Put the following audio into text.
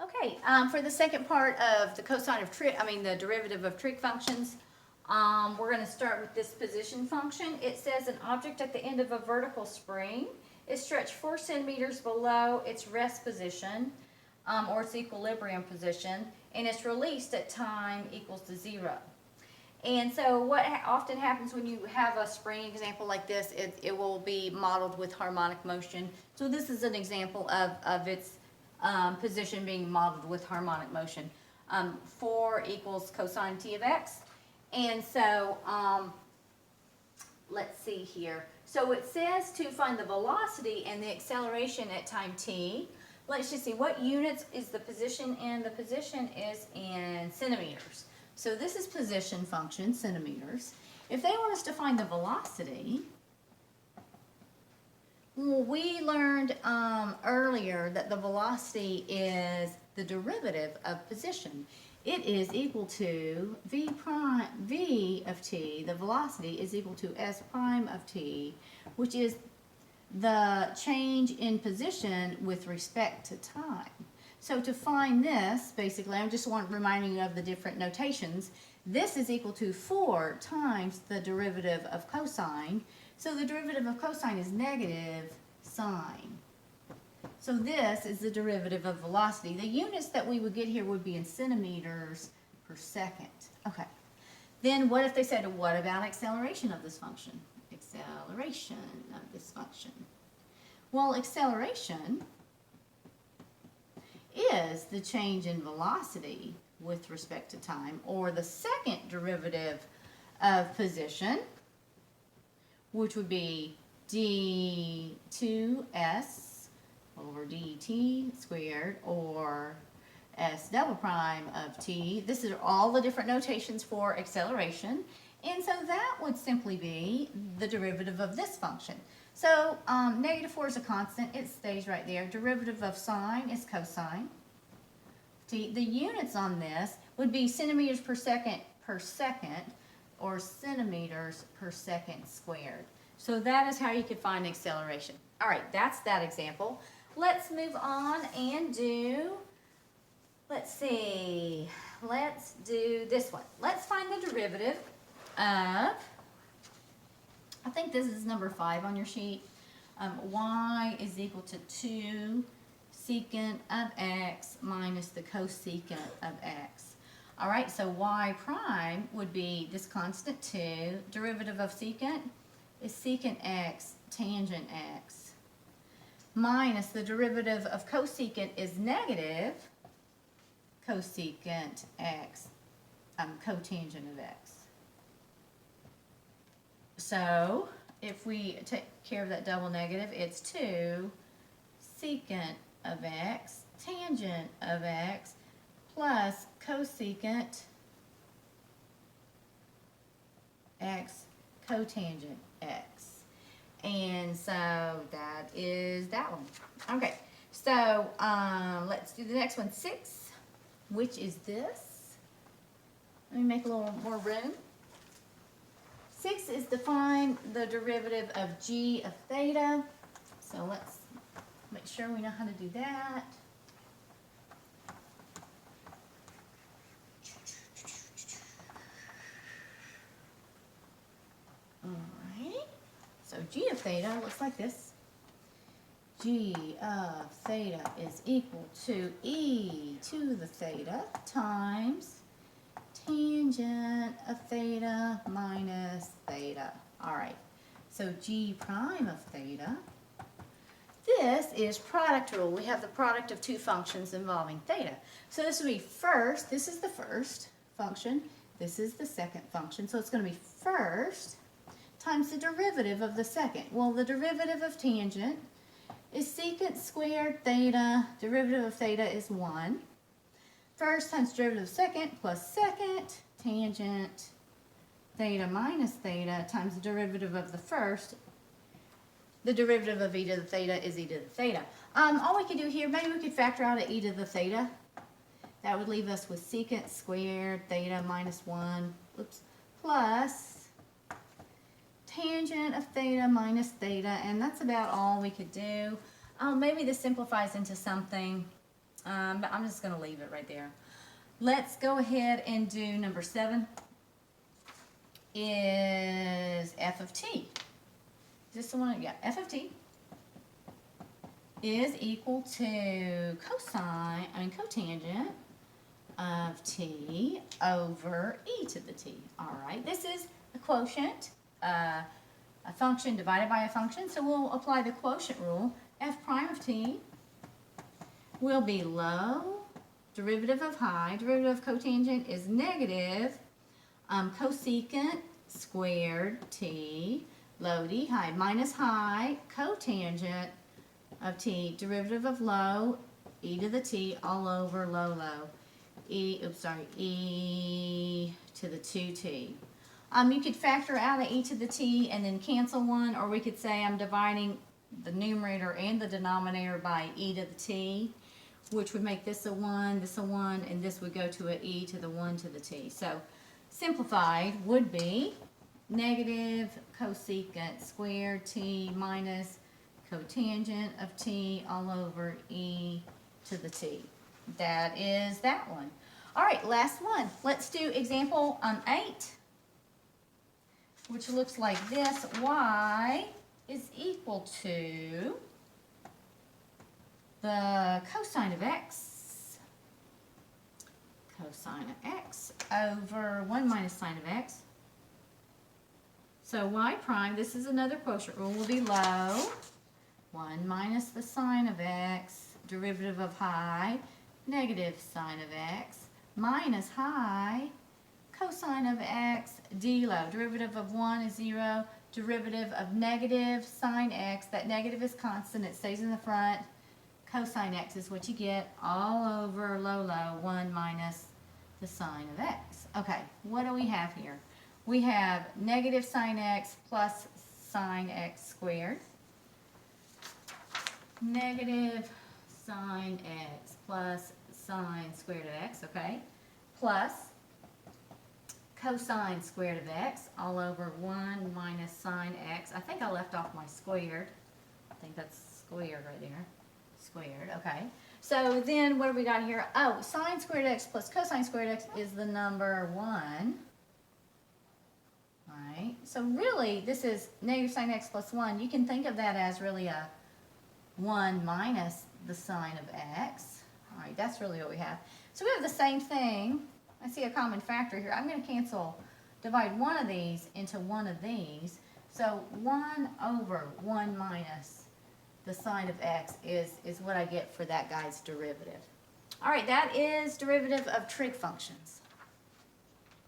Okay, for the second part of the cosine of trig, the derivative of trig functions, we're going to start with this position function. It says an object at the end of a vertical spring is stretched 4 centimeters below its rest position, or its equilibrium position, and it's released at time equals to 0. And so what often happens when you have a spring example like this, it will be modeled with harmonic motion. So this is an example of its position being modeled with harmonic motion. 4 equals cosine t of x. And so let's see here. So it says to find the velocity and the acceleration at time t. Let's just see, what units is the position in? The position is in centimeters. So this is position function, centimeters. If they want us to find the velocity, we learned earlier that the velocity is the derivative of position. It is equal to v of t, the velocity is equal to s prime of t, which is the change in position with respect to time. So to find this, basically, I'm just reminding you of the different notations. This is equal to 4 times the derivative of cosine. So the derivative of cosine is negative sine. So this is the derivative of velocity. The units that we would get here would be in centimeters per second. Okay. Then what if they said, what about acceleration of this function? Acceleration of this function. Well, acceleration is the change in velocity with respect to time, or the second derivative of position, which would be d2s over dt squared, or s double prime of t. This is all the different notations for acceleration, and so that would simply be the derivative of this function. So negative 4 is a constant, it stays right there. Derivative of sine is cosine. The units on this would be centimeters per second, or centimeters per second squared. So that is how you could find acceleration. All right, that's that example. Let's move on and do, let's do this one. Let's find the derivative of, I think this is number 5 on your sheet. Y is equal to 2 secant of x minus the cosecant of x. All right, so y prime would be this constant 2. Derivative of secant is secant x tangent x, minus the derivative of cosecant is negative cosecant x, cotangent of x. So if we take care of that double negative, it's 2 secant of x tangent of x plus cosecant x cotangent x. And so that is that one. Okay, so let's do the next one, 6, which is this. Let me make a little more room. 6 is to find the derivative of g of theta. So let's make sure we know how to do that. Alright, so g of theta looks like this. G of theta is equal to e to the theta times tangent of theta minus theta. Alright, so g prime of theta. This is product rule. We have the product of two functions involving theta. So this would be first, this is the first function, this is the second function. So it's going to be first times the derivative of the second. Well, the derivative of tangent is secant squared theta. Derivative of theta is 1. First times derivative of second plus second tangent theta minus theta times the derivative of the first. The derivative of e to the theta is e to the theta. All we could do here, maybe we could factor out an e to the theta. That would leave us with secant squared theta minus 1, plus tangent of theta minus theta, and that's about all we could do. Maybe this simplifies into something But I'm just going to leave it right there. Let's go ahead and do number 7 is f of t. Is this the one? Yeah, f of t is equal to cotangent of t over e to the t. All right, this is a quotient, a function divided by a function, so we'll apply the quotient rule. F prime of t will be low, derivative of high, derivative of cotangent is negative, cosecant squared t, low d, high, minus high, cotangent of t, derivative of low, e to the t, all over low, e to the 2t. You could factor out an e to the t and then cancel one, or we could say I'm dividing the numerator and the denominator by e to the t, which would make this a 1, this a 1, and this would go to an e to the 1 to the t. So simplified would be negative cosecant squared t minus cotangent of t all over e to the t. That is that one. All right, last one. Let's do example 8, which looks like this. Y is equal to the cosine of x over 1 minus sine of x. So y prime, this is another quotient rule, will be low, 1 minus the sine of x, derivative of high, negative sine of x, minus high, cosine of x, d low. Derivative of 1 is 0, derivative of negative sine x, that negative is constant, it stays in the front. Cosine x is what you get, all over low, 1 minus the sine of x. Okay, what do we have here? We have negative sine x plus sine x squared. Negative sine x plus sine squared of x, okay? Plus cosine squared of x all over 1 minus sine x. I think I left off my squared. I think that's squared right there. Squared, okay. So then what do we got here? Oh, sine squared x plus cosine squared x is the number 1. Right? So really, this is negative sine x plus 1. You can think of that as really a 1 minus the sine of x. All right, that's really what we have. So we have the same thing. I see a common factor here. I'm going to divide one of these into one of these. So 1 over 1 minus the sine of x is what I get for that guy's derivative. All right, that is derivative of trig functions.